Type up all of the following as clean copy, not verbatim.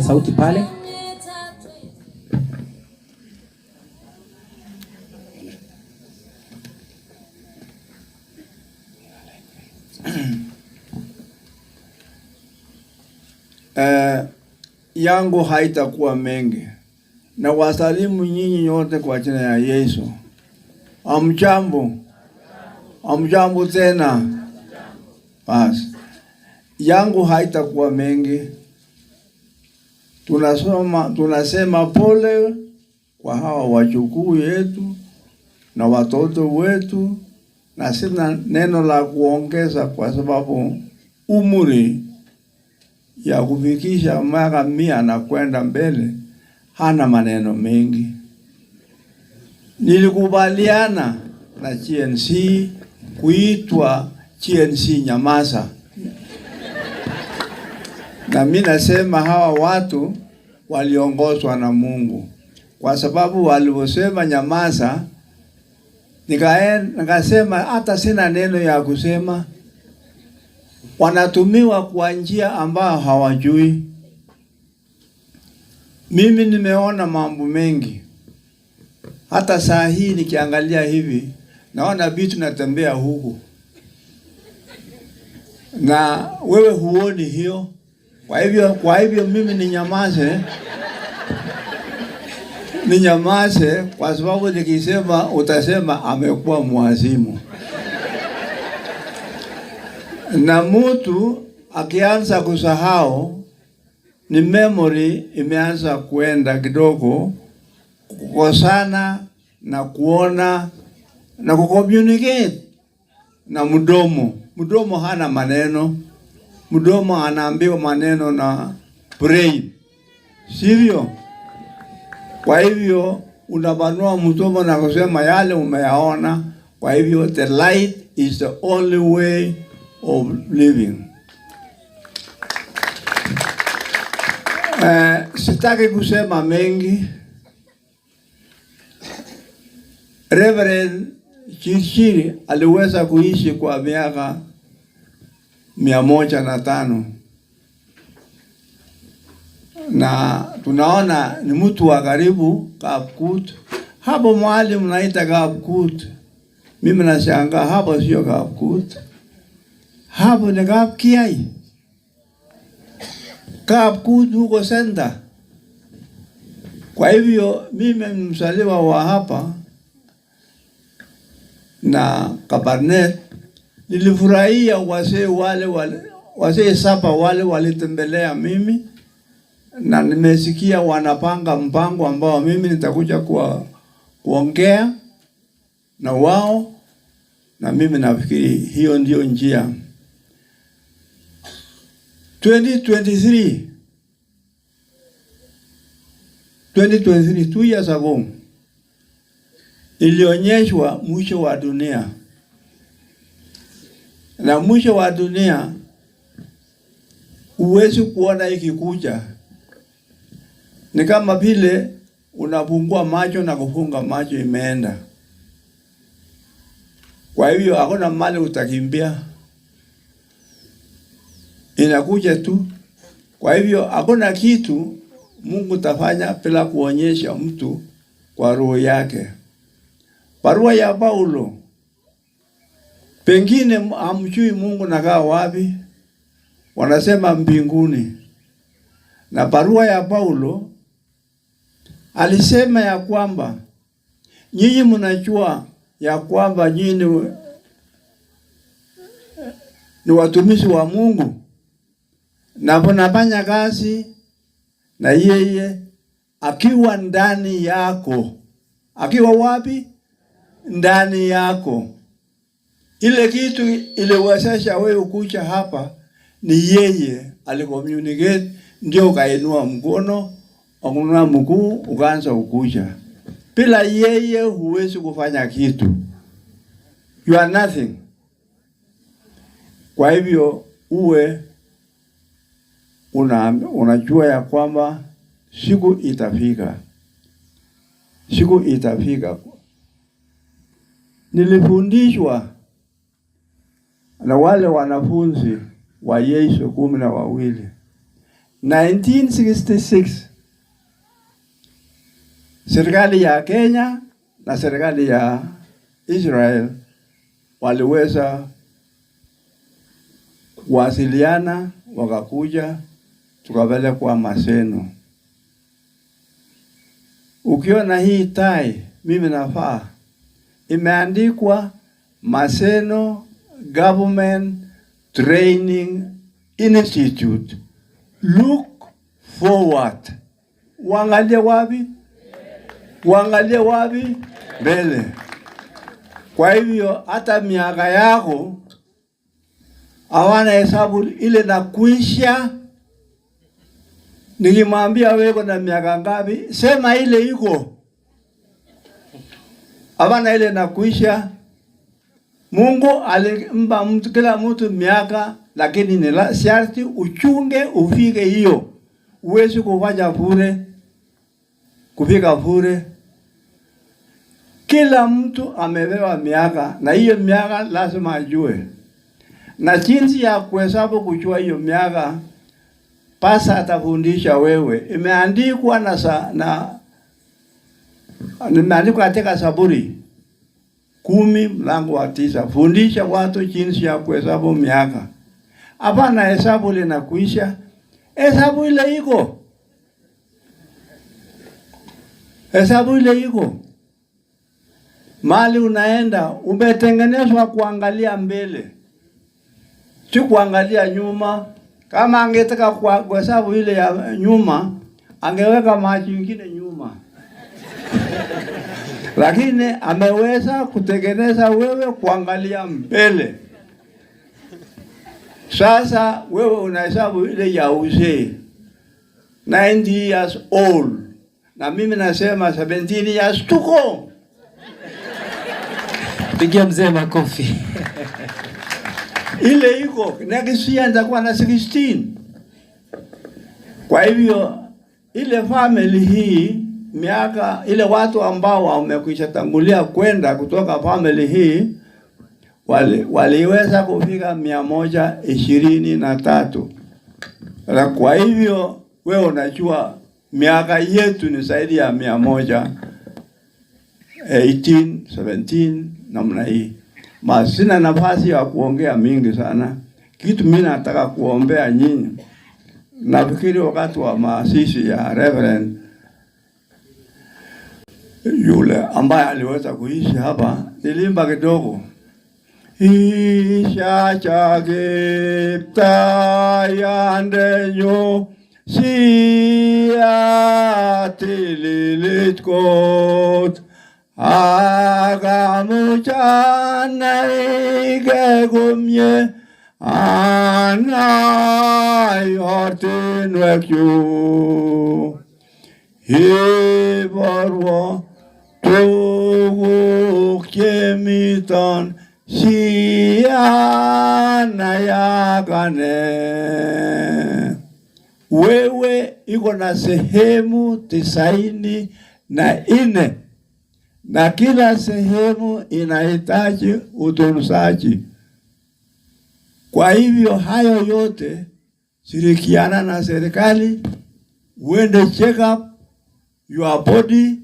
sauti pale. Yangu haitakuwa mengi. Na wasalimu nyinyi nyote kwa jina ya Yesu. Amjambo. Amjambo tena. Basi. Yangu haitakuwa mengi. Tunasema pole kwa hawa wajukuu yetu na watoto wetu, na sina neno la kuongeza kwa sababu umri ya kufikisha miaka 100 na kwenda mbele hana maneno mengi. Nilikubaliana na GNC kuitwa GNC Nyamaza. Na mimi nasema hawa watu waliongozwa na Mungu. Kwa sababu waliposema nyamaza, nikasema hata sina neno ya kusema. Wanatumiwa kwa njia ambayo hawajui. Mimi nimeona mambo mengi. Hata saa hii nikiangalia hivi, naona vitu natembea huku. Na wewe huoni hiyo. Kwa hivyo mimi ninyamaze. Ninyamaze kwa sababu nikisema utasema amekuwa mwazimu. Na mtu akianza kusahau, ni memory imeanza kuenda kidogo, kukosana na kuona na kucommunicate na mdomo. Mdomo hana maneno. Mdomo anaambiwa maneno na brain. Sivyo? Kwa hivyo unabanua mdomo na kusema yale umeyaona. Kwa hivyo the light is the only way of living. Sitaki kusema mengi. Reverend Chirchiri aliweza kuishi kwa miaka 105. Na tunaona ni mtu wa karibu Kapkut. Hapo mahali mnaita Kapkut. Mimi nashangaa hapo sio Kapkut. Hapo ni Kapkiai. Kapkut huko center. Kwa hivyo mimi ni mzaliwa wa hapa na Kabarnet. Nilifurahia wazee saba wale walitembelea mimi, na nimesikia wanapanga mpango ambao mimi nitakuja kuongea na wao, na mimi nafikiri hiyo ndio njia. 2023 2 years ago ilionyeshwa mwisho wa dunia. Na mwisho wa dunia uwezi kuona ikikuja. Ni kama vile unafungua macho na kufunga macho imeenda. Kwa hivyo hakuna mahali utakimbia. Inakuja tu. Kwa hivyo hakuna kitu Mungu tafanya bila kuonyesha mtu kwa roho yake. Barua ya Paulo. Pengine hamjui Mungu nakaa wapi. Wanasema mbinguni. Na barua ya Paulo alisema ya kwamba nyinyi mnajua ya kwamba nyinyi ni watumishi wa Mungu na mnafanya kazi na yeye akiwa ndani yako. Akiwa wapi? Ndani yako. Ile kitu iliwezesha wewe kuja hapa ni yeye alicommunicate, ndio kainua mkono, akuna mguu ukaanza kukuja. Bila yeye huwezi kufanya kitu. You are nothing. Kwa hivyo uwe unajua ya kwamba siku itafika. Siku itafika. Nilifundishwa na wale wanafunzi wa Yesu 12 1966 serikali ya Kenya na serikali ya Israel waliweza kuwasiliana, wakakuja tukapelekwa Maseno. Ukiona hii tai mimi nafaa, imeandikwa Maseno Government Training Institute. Look forward. Wangalie wapi? Wangalie wapi? Mbele. Kwa hivyo hata miaka yako hawana hesabu ile na kuisha. Nikimwambia wewe na miaka ngapi, sema ile iko. Hawana ile na kuisha. Mungu alimpa mtu kila mtu miaka, lakini ni sharti uchunge ufike hiyo. Uwezi kufanya bure, kufika bure. Kila mtu amepewa miaka, na hiyo miaka lazima ajue. Na jinsi ya kuhesabu kujua hiyo miaka, pasa atafundisha wewe. Imeandikwa imeandikwa katika Zaburi 10 mlango wa 9. Fundisha watu jinsi ya kuhesabu miaka. Hapana hesabu linakuisha. Hesabu ile iko. Hesabu ile iko. Mali unaenda umetengenezwa kuangalia mbele, si kuangalia nyuma. Kama angetaka kuhesabu ile ya nyuma, angeweka maji mengine nyuma. Lakini ameweza kutengeneza wewe kuangalia mbele. Sasa wewe unahesabu ile ya uzee, 90 years old. Na mimi nasema 17 years tuko. Pigia mzee makofi. Ile iko, next year nitakuwa na 16. Kwa hivyo ile family hii miaka ile watu ambao wamekwisha tangulia kwenda kutoka family hii waliweza kufika 123. Na kwa hivyo wewe unajua miaka yetu ni zaidi ya 118, 17 namna hii. Sina nafasi ya kuongea mingi sana. Kitu mimi nataka kuombea nyinyi. Nafikiri wakati wa maasisi ya Reverend yule ambaye aliweza kuishi hapa, nilimba kidogo. Isha chagipta yandenyo siatililit agamuchana igegumye anayortinwekyu hiborwo tuguk chemiton sianayagane. Wewe iko na sehemu 94 na kila sehemu inahitaji utunzaji. Kwa hivyo hayo yote, shirikiana na serikali, uende check up your body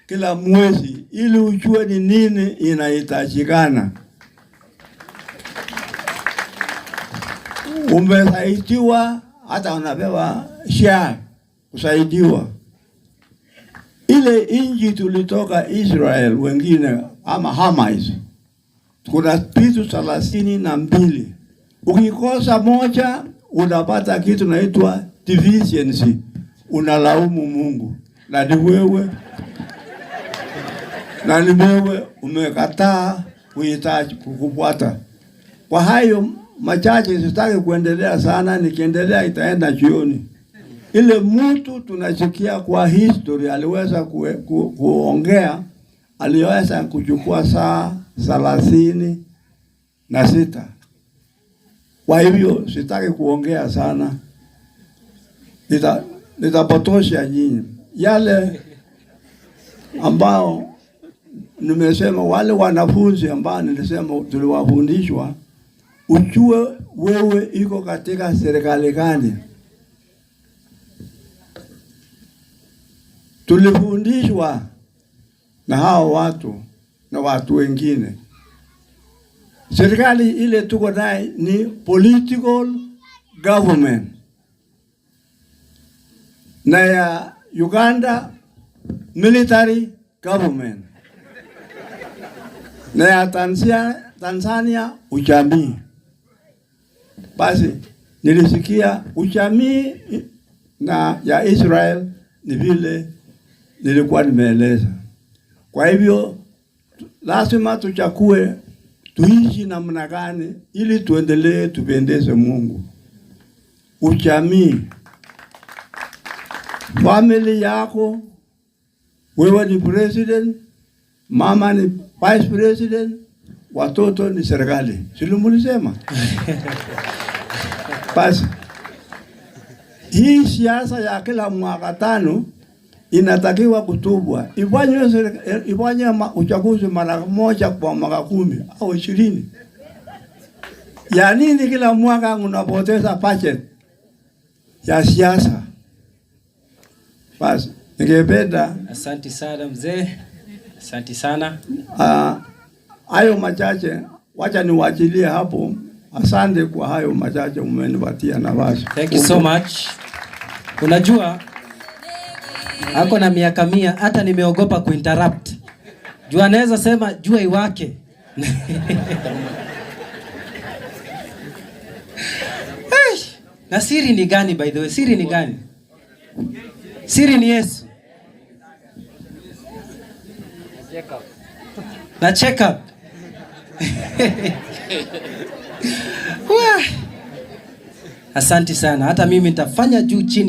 kila mwezi ili ujue ni nini inahitajikana. Umesaidiwa, hata unapewa share kusaidiwa. Ile inji tulitoka Israel wengine ama Hamas, kuna vitu 32. Ukikosa moja unapata kitu naitwa deficiency. Unalaumu Mungu. Na ni wewe umekataa kuhitaji kukufuata. Kwa hayo machache sitaki kuendelea sana, nikiendelea itaenda jioni. Ile mtu tunasikia kwa history aliweza kuongea, aliweza kuchukua saa 36. Kwa hivyo sitaki kuongea sana. Nitapotosha nyinyi. Yale ambao nimesema, wale wanafunzi ambao nilisema tuliwafundishwa, ujue wewe iko katika serikali gani. tulifundishwa na hao watu na watu wengine. Serikali ile tuko nayo ni political government, na ya Uganda military government, na ya Tanzania ujamii. Basi nilisikia ujamii na ya Israel ni vile nilikuwa nimeeleza. Kwa hivyo lazima tuchakue tuishi namna gani ili tuendelee tupendeze Mungu. Ujamii, family yako, wewe ni president, mama ni vice president, watoto ni serikali. Sio mlisema? Basi hii siasa ya kila mwaka 5 inatakiwa kutubwa. Ifanye uchaguzi mara moja kwa mwaka 10 au 20. Ya nini kila mwaka unapoteza budget ya siasa? Basi ningependa. Asante sana mzee. Asante sana. Hayo machache wacha niwachilie hapo. Asante kwa hayo machache umenipatia nafasi. Thank you so much. Unajua ako na miaka 100 hata nimeogopa kuinterrupt. Jua anaweza sema jua iwake. Na siri ni gani by the way? Siri ni gani? Siri ni Yesu. Na check up. Asante sana. Hata mimi nitafanya juu chini.